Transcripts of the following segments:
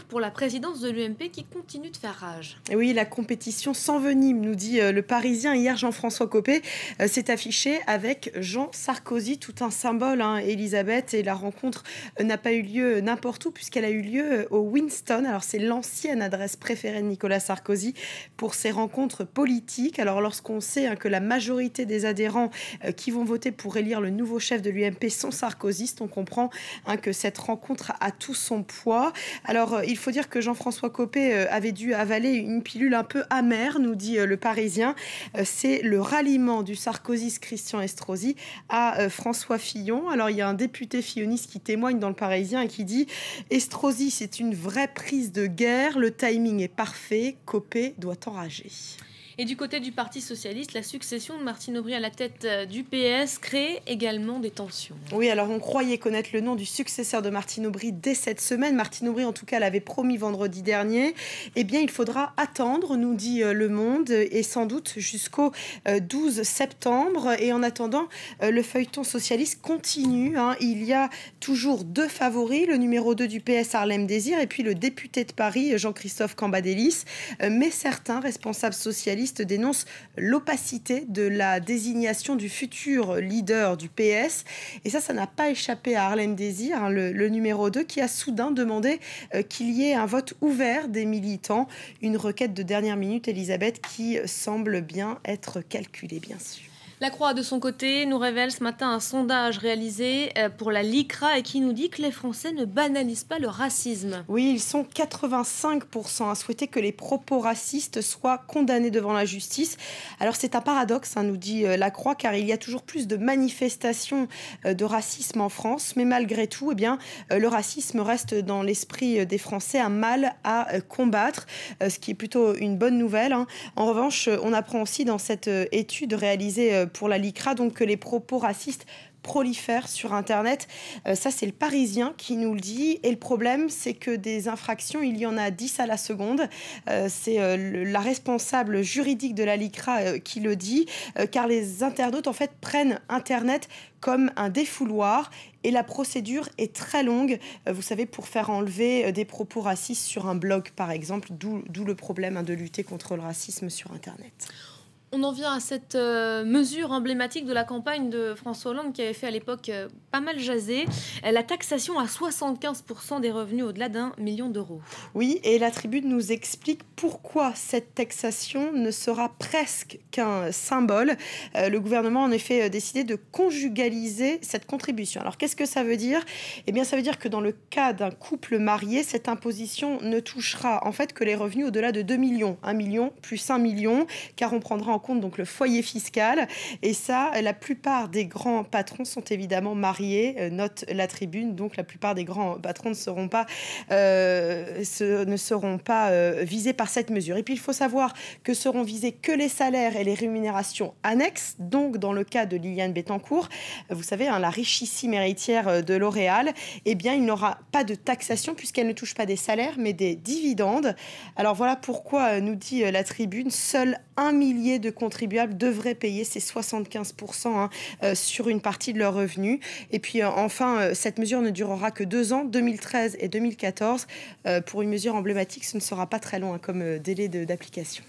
pour la présidence de l'UMP qui continue de faire rage. Et oui, la compétition s'envenime, nous dit le Parisien. Hier, Jean-François Copé s'est affiché avec Jean Sarkozy, tout un symbole, hein, Elisabeth. Et la rencontre n'a pas eu lieu n'importe où, puisqu'elle a eu lieu au Winston. Alors, c'est l'ancienne adresse préférée de Nicolas Sarkozy pour ses rencontres politiques. Alors, lorsqu'on sait que la majorité des adhérents qui vont voter pour élire le nouveau chef de l'UMP sont sarkozystes, on comprend que cette rencontre a tout son poids. Alors, il faut dire que Jean-François Copé avait dû avaler une pilule un peu amère, nous dit le Parisien. C'est le ralliement du sarkozyste Christian Estrosi à François Fillon. Alors, il y a un député filloniste qui témoigne dans le Parisien et qui dit « Estrosi, c'est une vraie prise de guerre. Le timing est parfait. Copé doit enrager ». Et du côté du Parti socialiste, la succession de Martine Aubry à la tête du PS crée également des tensions. Oui, alors on croyait connaître le nom du successeur de Martine Aubry dès cette semaine. Martine Aubry, en tout cas, l'avait promis vendredi dernier. Eh bien, il faudra attendre, nous dit Le Monde, et sans doute jusqu'au 12 septembre. Et en attendant, le feuilleton socialiste continue. Il y a toujours deux favoris, le numéro 2 du PS, Harlem Désir, et puis le député de Paris, Jean-Christophe Cambadélis. Mais certains responsables socialistes dénonce l'opacité de la désignation du futur leader du PS. Et ça n'a pas échappé à Harlem Désir, le numéro 2, qui a soudain demandé qu'il y ait un vote ouvert des militants. Une requête de dernière minute, Elisabeth, qui semble bien être calculée, bien sûr. La Croix, de son côté, nous révèle ce matin un sondage réalisé pour la LICRA et qui nous dit que les Français ne banalisent pas le racisme. Oui, ils sont 85% à souhaiter que les propos racistes soient condamnés devant la justice. Alors c'est un paradoxe, nous dit la Croix, car il y a toujours plus de manifestations de racisme en France. Mais malgré tout, eh bien, le racisme reste dans l'esprit des Français un mal à combattre, ce qui est plutôt une bonne nouvelle. En revanche, on apprend aussi dans cette étude réalisée pour la LICRA, donc que les propos racistes prolifèrent sur Internet. Ça, c'est le Parisien qui nous le dit. Et le problème, c'est que des infractions, il y en a 10 à la seconde. C'est la responsable juridique de la LICRA qui le dit, car les internautes, en fait, prennent Internet comme un défouloir. Et la procédure est très longue, vous savez, pour faire enlever des propos racistes sur un blog, par exemple, d'où le problème de lutter contre le racisme sur Internet. On en vient à cette mesure emblématique de la campagne de François Hollande qui avait fait à l'époque pas mal jaser, la taxation à 75% des revenus au-delà d'1 million d'euros. Oui, et la Tribune nous explique pourquoi cette taxation ne sera presque qu'un symbole. Le gouvernement a en effet décidé de conjugaliser cette contribution. Alors qu'est-ce que ça veut dire ? Eh bien ça veut dire que dans le cas d'un couple marié, cette imposition ne touchera en fait que les revenus au-delà de 2 millions. 1 million plus 1 million, car on prendra en compte donc le foyer fiscal. Et ça, la plupart des grands patrons sont évidemment mariés, note la Tribune. Donc la plupart des grands patrons ne seront pas visés par cette mesure. Et puis il faut savoir que seront visés que les salaires et les rémunérations annexes. Donc dans le cas de Liliane Bettencourt, vous savez, la richissime héritière de L'Oréal, eh bien il n'aura pas de taxation puisqu'elle ne touche pas des salaires mais des dividendes. Alors voilà pourquoi, nous dit la Tribune, seul 1 millier de contribuables devraient payer ces 75% sur une partie de leurs revenus. Et puis enfin, cette mesure ne durera que 2 ans, 2013 et 2014. Pour une mesure emblématique, ce ne sera pas très long comme délai d'application.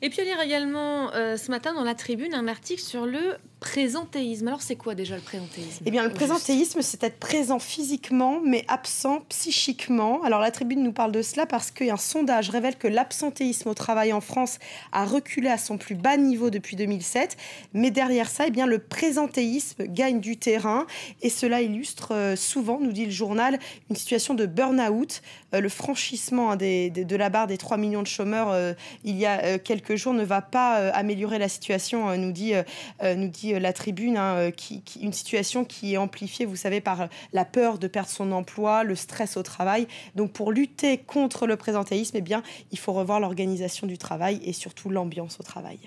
Et puis à lire également ce matin dans la Tribune un article sur le présentéisme. Alors c'est quoi déjà le présentéisme ? Eh bien le présentéisme, c'est être présent physiquement mais absent psychiquement. Alors la Tribune nous parle de cela parce qu'un sondage révèle que l'absentéisme au travail en France a reculé à son plus bas niveau depuis 2007. Mais derrière ça, eh bien, le présentéisme gagne du terrain et cela illustre souvent, nous dit le journal, une situation de burn-out. Le franchissement de la barre des 3 millions de chômeurs il y a quelques jours ne va pas améliorer la situation, nous dit la Tribune, une situation qui est amplifiée, vous savez, par la peur de perdre son emploi, le stress au travail. Donc pour lutter contre le présentéisme, eh bien, il faut revoir l'organisation du travail et surtout l'ambiance au travail.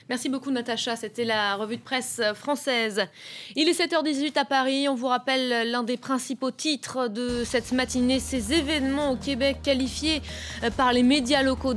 Merci beaucoup Natacha, c'était la revue de presse française. Il est 7h18 à Paris, on vous rappelle l'un des principaux titres de cette matinée, ces événements au Québec qualifiés par les médias locaux